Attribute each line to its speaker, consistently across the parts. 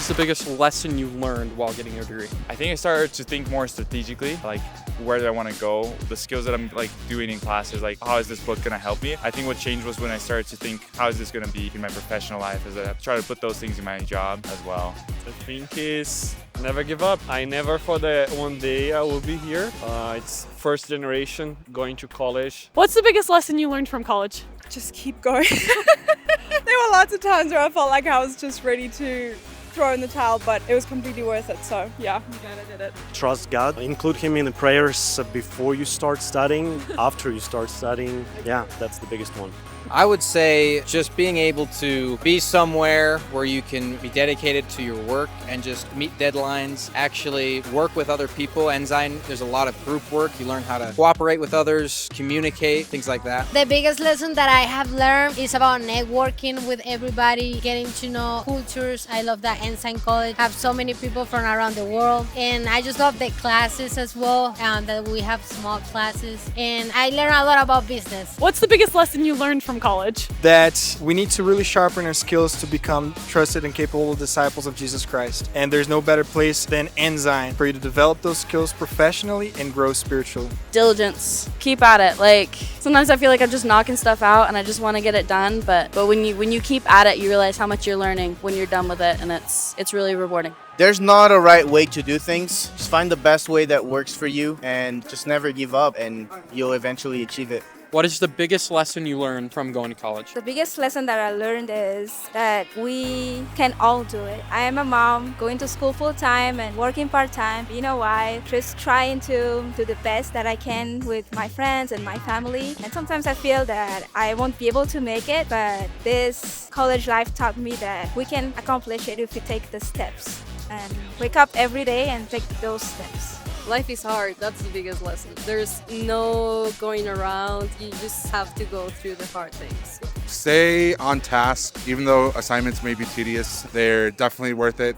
Speaker 1: was the biggest lesson you learned while getting your degree?
Speaker 2: I think I started to think more strategically, like where do I want to go? The skills that I'm like doing in classes, like how is this book going to help me? I think what changed was when I started to think, how is this going to be in my professional life, as I try to put those things in my job as well.
Speaker 3: I think is never give up. I never thought that one day I will be here. It's first generation going to college.
Speaker 4: What's the biggest lesson you learned from college?
Speaker 5: Just keep going. There were lots of times where I felt like I was just ready to throw in the towel, but it was completely worth it. So yeah, I'm glad I did it.
Speaker 6: Trust God. Include Him in the prayers before you start studying, after you start studying. Yeah, that's the biggest one.
Speaker 7: I would say just being able to be somewhere where you can be dedicated to your work and just meet deadlines, actually work with other people. Ensign, there's a lot of group work. You learn how to cooperate with others, communicate, things like that.
Speaker 8: The biggest lesson that I have learned is about networking with everybody, getting to know cultures. I love that Ensign College have so many people from around the world, and I just love the classes as well, that we have small classes, and I learn a lot about business.
Speaker 4: What's the biggest lesson you learned from college?
Speaker 9: That we need to really sharpen our skills to become trusted and capable disciples of Jesus Christ. And there's no better place than Ensign for you to develop those skills professionally and grow spiritually.
Speaker 10: Diligence. Keep at it. Like sometimes I feel like I'm just knocking stuff out and I just want to get it done, but when you keep at it, you realize how much you're learning when you're done with it, and it's really rewarding.
Speaker 11: There's not a right way to do things. Just find the best way that works for you and just never give up, and you'll eventually achieve it.
Speaker 1: What is the biggest lesson you learned from going to college?
Speaker 5: The biggest lesson that I learned is that we can all do it. I am a mom going to school full time and working part time, being a wife, just trying to do the best that I can with my friends and my family. And sometimes I feel that I won't be able to make it, but this college life taught me that we can accomplish it if we take the steps and wake up every day and take those steps.
Speaker 10: Life is hard. That's the biggest lesson. There's no going around. You just have to go through the hard things.
Speaker 12: Stay on task, even though assignments may be tedious. They're definitely worth it.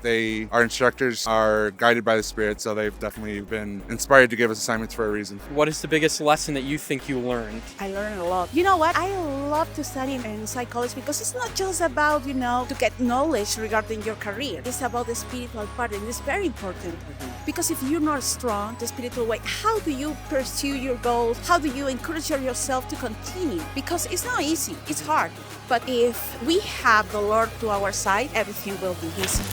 Speaker 12: Our instructors are guided by the Spirit, so they've definitely been inspired to give us assignments for a reason.
Speaker 1: What is the biggest lesson that you think you learned?
Speaker 13: I learned a lot. You know what? I love to study in psychology because it's not just about, to get knowledge regarding your career. It's about the spiritual part, and it's very important. Because if you're not strong, the spiritual way, how do you pursue your goals? How do you encourage yourself to continue? Because it's not easy. It's hard. But if we have the Lord to our side, everything will be easy.